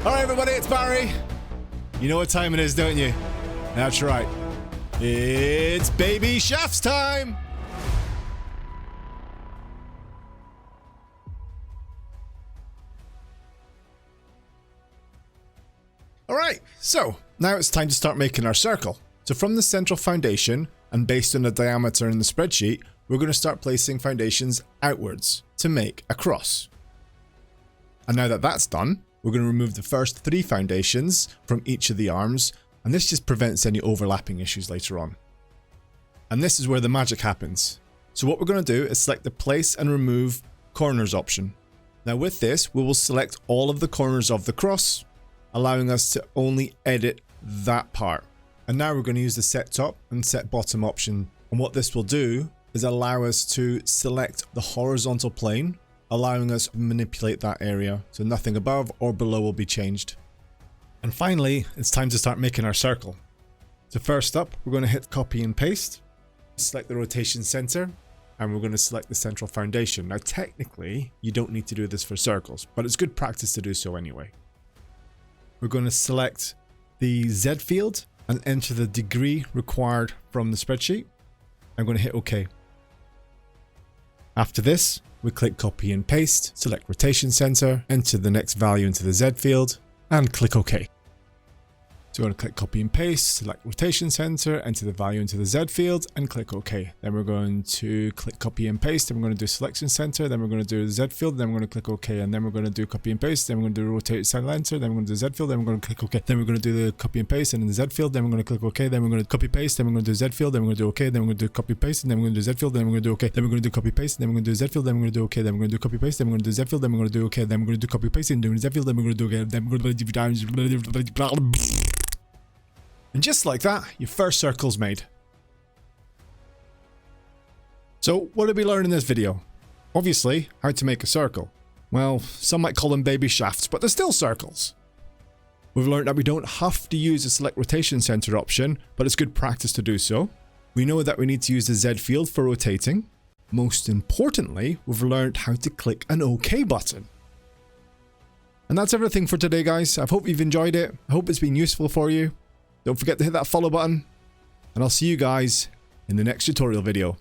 Alright everybody, it's Barry. You know what time it is, don't you? That's right. It's baby shafts time! Alright, so now it's time to start making our circle. So from the central foundation, and based on the diameter in the spreadsheet, we're going to start placing foundations outwards to make a cross. And now that that's done, we're going to remove the first 3 foundations from each of the arms, and this just prevents any overlapping issues later on. And this is where the magic happens. So what we're going to do is select the place and remove corners option. Now with this, we will select all of the corners of the cross, allowing us to only edit that part. And now we're going to use the set top and set bottom option. And what this will do is allow us to select the horizontal plane, allowing us to manipulate that area, so nothing above or below will be changed. And finally, it's time to start making our circle. So first up, we're going to hit copy and paste, select the rotation center, and we're going to select the central foundation. Now technically, you don't need to do this for circles, but it's good practice to do so anyway. We're going to select the Z field and enter the degree required from the spreadsheet. I'm going to hit OK. After this, we click copy and paste, select rotation center, enter the next value into the Z field, and click OK. So we're going to click copy and paste, select rotation center, enter the value into the Z field, and click OK. Then we're going to click copy and paste, and we're going to do selection center, then we're going to do the Z field, then we're going to click OK, and then we're going to do copy and paste, then we're going to do rotate center, then we're going to do Z field, then we're going to click OK, then we're going to do the copy and paste, and in the Z field, then we're going to click OK, then we're going to copy paste, then we're going to do Z field, then we're going to do OK, then we're going to do copy paste, and then we're going to do Z field, then we're going to do OK, then we're going to do copy paste, then we're going to do Z field, then we're going to do OK, then we're going to do copy paste, then we're going to do Z field, then we're going to do OK, then we're going to do copy paste, and do Z field, then we're going to do OK, then we're going to do. And just like that, your first circle's made. So what did we learn in this video? Obviously, how to make a circle. Well, some might call them baby shafts, but they're still circles. We've learned that we don't have to use the select rotation center option, but it's good practice to do so. We know that we need to use the Z field for rotating. Most importantly, we've learned how to click an OK button. And that's everything for today, guys. I hope you've enjoyed it. I hope it's been useful for you. Don't forget to hit that follow button, and I'll see you guys in the next tutorial video.